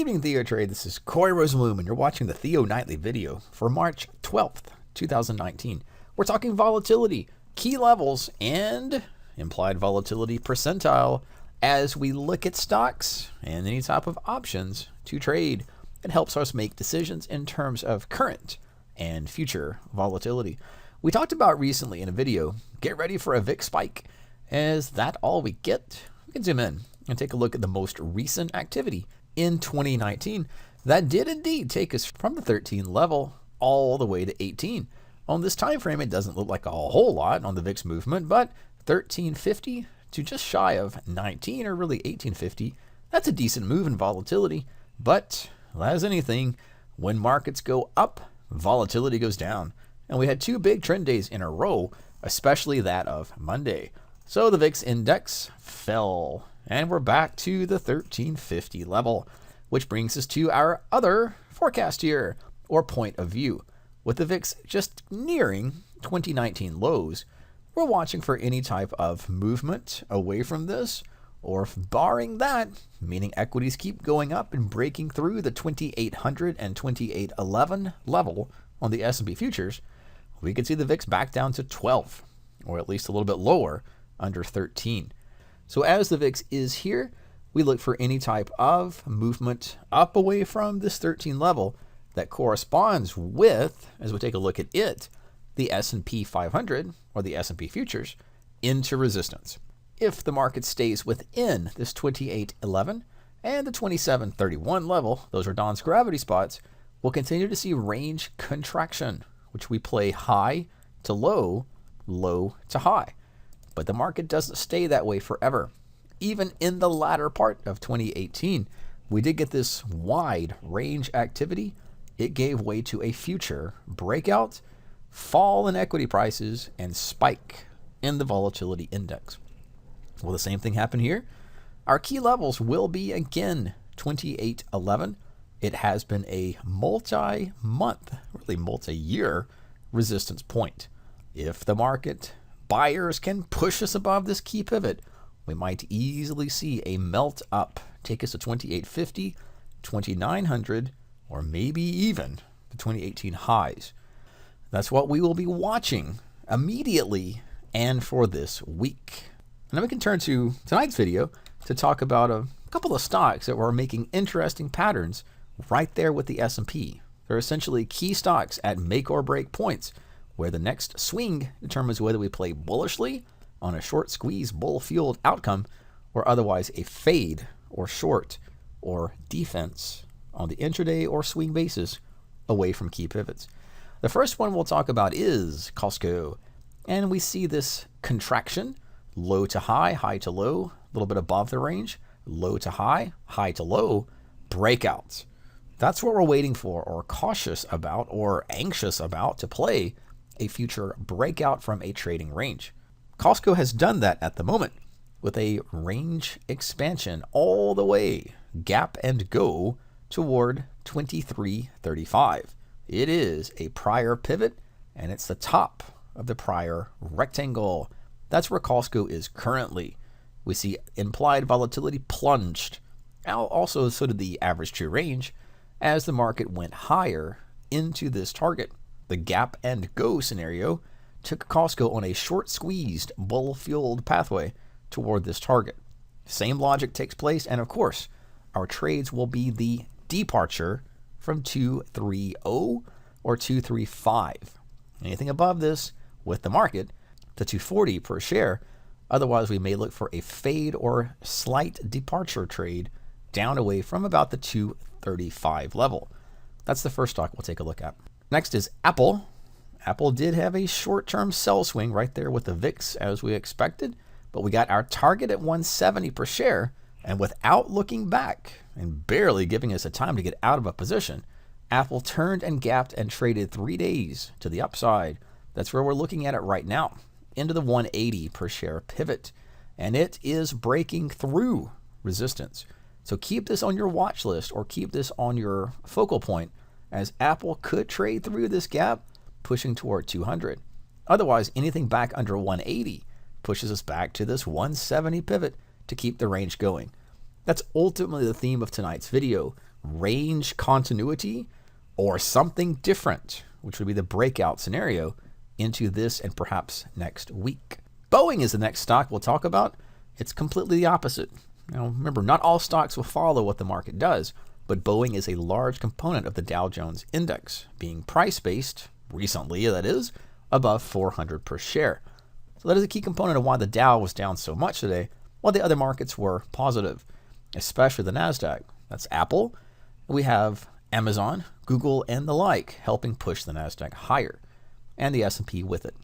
evening, TheoTrade. This is Corey Rosenblum, and you're watching the Theo Nightly video for March 12th, 2019. We're talking volatility, key levels, and implied volatility percentile as we look at stocks and any type of options to trade. It helps us make decisions in terms of current and future volatility. We talked about recently in a video, get ready for a VIX spike. Is that all we get? We can zoom in and take a look at the most recent activity in 2019. That did indeed take us from the 13 level all the way to 18. On this time frame, it doesn't look like a whole lot on the VIX movement, but 1350 to just shy of 19, or really 1850, that's a decent move in volatility. But as anything, when markets go up, volatility goes down. And we had two big trend days in a row, especially that of Monday. So the VIX index fell, and we're back to the 1350 level, which brings us to our other forecast here, or point of view. With the VIX just nearing 2019 lows, we're watching for any type of movement away from this, or barring that, meaning equities keep going up and breaking through the 2800 and 2811 level on the S&P futures, we could see the VIX back down to 12, or at least a little bit lower, under 13. So as the VIX is here, we look for any type of movement up away from this 13 level that corresponds with, as we take a look at it, the S&P 500, or the S&P futures, into resistance. If the market stays within this 2811 and the 2731 level, those are Don's gravity spots, we'll continue to see range contraction, which we play high to low, low to high. But the market doesn't stay that way forever. Even in the latter part of 2018, we did get this wide range activity. It gave way to a future breakout, fall in equity prices, and spike in the volatility index. Will the same thing happen here? Our key levels will be again 2811. It has been a multi-month, really multi-year resistance point. If the market buyers can push us above this key pivot, we might easily see a melt up, take us to 2850, 2900, or maybe even the 2018 highs. That's what we will be watching immediately and for this week. And then we can turn to tonight's video to talk about a couple of stocks that were making interesting patterns right there with the S&P. They're essentially key stocks at make or break points, where the next swing determines whether we play bullishly on a short squeeze bull-fueled outcome, or otherwise a fade or short or defense on the intraday or swing basis away from key pivots. The first one we'll talk about is Costco, and we see this contraction, low to high, high to low, a little bit above the range, low to high, high to low, breakouts. That's what we're waiting for, or cautious about, or anxious about to play a future breakout from a trading range. Costco has done that at the moment with a range expansion all the way, gap and go, toward 2335. It is a prior pivot, and it's the top of the prior rectangle. That's where Costco is currently. We see implied volatility plunged. Also, so did the average true range as the market went higher into this target. The gap and go scenario took Costco on a short squeezed bull-fueled pathway toward this target. Same logic takes place, and of course, our trades will be the departure from 230 or 235. Anything above this with the market to 240 per share. Otherwise, we may look for a fade or slight departure trade down away from about the 235 level. That's the first stock we'll take a look at. Next is Apple. Apple did have a short-term sell swing right there with the VIX as we expected, but we got our target at 170 per share, and without looking back and barely giving us a time to get out of a position, Apple turned and gapped and traded 3 days to the upside. That's where we're looking at it right now, into the 180 per share pivot, and it is breaking through resistance. So keep this on your watch list, or keep this on your focal point, as Apple could trade through this gap, pushing toward 200. Otherwise, anything back under 180 pushes us back to this 170 pivot to keep the range going. That's ultimately the theme of tonight's video. range continuity, or something different, which would be the breakout scenario into this and perhaps next week. Boeing is the next stock we'll talk about. It's completely the opposite. Now, remember, not all stocks will follow what the market does, but Boeing is a large component of the Dow Jones Index, being price-based, recently that is, above 400 per share. So that is a key component of why the Dow was down so much today, while the other markets were positive, especially the Nasdaq. That's Apple. We have Amazon, Google, and the like helping push the Nasdaq higher, and the S&P with it.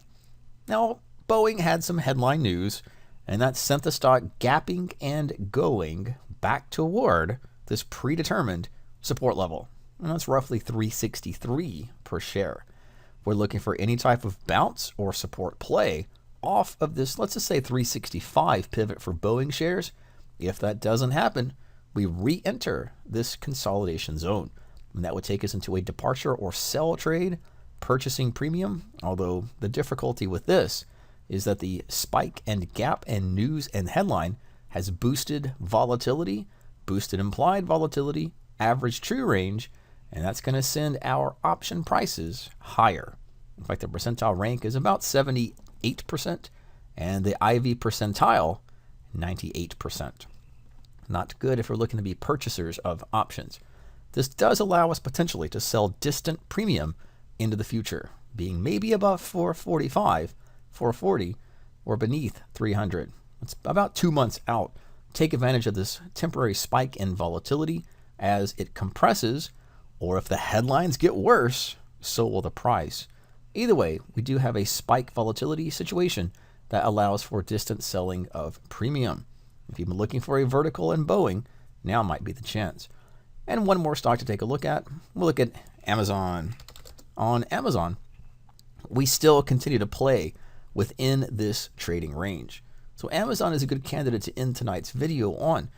Now, Boeing had some headline news, and that sent the stock gapping and going back toward this predetermined support level. And that's roughly 363 per share. We're looking for any type of bounce or support play off of this, let's just say 365 pivot for Boeing shares. If that doesn't happen, we re-enter this consolidation zone. And that would take us into a departure or sell trade, purchasing premium. Although the difficulty with this is that the spike and gap and news and headline has boosted volatility, boosted implied volatility, average true range, and that's going to send our option prices higher. In fact, the percentile rank is about 78%, and the IV percentile, 98%. Not good if we're looking to be purchasers of options. This does allow us potentially to sell distant premium into the future, being maybe above 445, 440, or beneath 300. It's about 2 months out. Take advantage of this temporary spike in volatility as it compresses, or if the headlines get worse, so will the price. Either way, we do have a spike volatility situation that allows for distant selling of premium. If you've been looking for a vertical in Boeing, now might be the chance. And one more stock to take a look at. We'll look at Amazon. On Amazon, we still continue to play within this trading range. So Amazon is a good candidate to end tonight's video on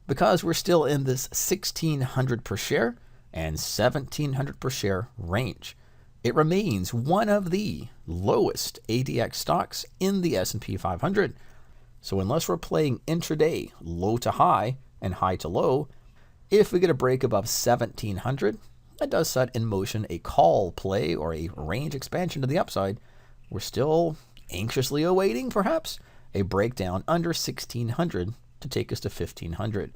because we're still in this 1,600 per share and 1,700 per share range. It remains one of the lowest ADX stocks in the S&P 500. So unless we're playing intraday low to high and high to low, if we get a break above 1,700, that does set in motion a call play or a range expansion to the upside. We're still anxiously awaiting, perhaps, a breakdown under 1,600 to take us to 1,500.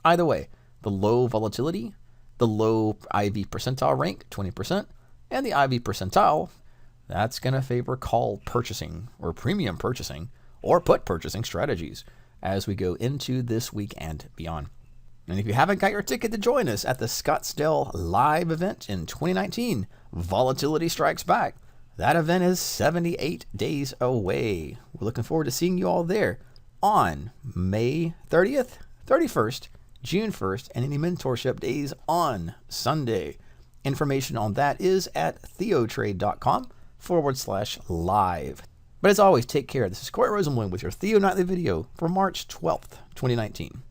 Either way, the low volatility, the low IV percentile rank, 20%, and the IV percentile, that's going to favor call purchasing or premium purchasing or put purchasing strategies as we go into this week and beyond. And if you haven't got your ticket to join us at the Scottsdale live event in 2019, Volatility Strikes Back, that event is 78 days away. We're looking forward to seeing you all there on May 30th, 31st, June 1st, and any mentorship days on Sunday. Information on that is at TheoTrade.com/live. But as always, take care. This is Corey Rosenblum with your Theo Nightly video for March 12th, 2019.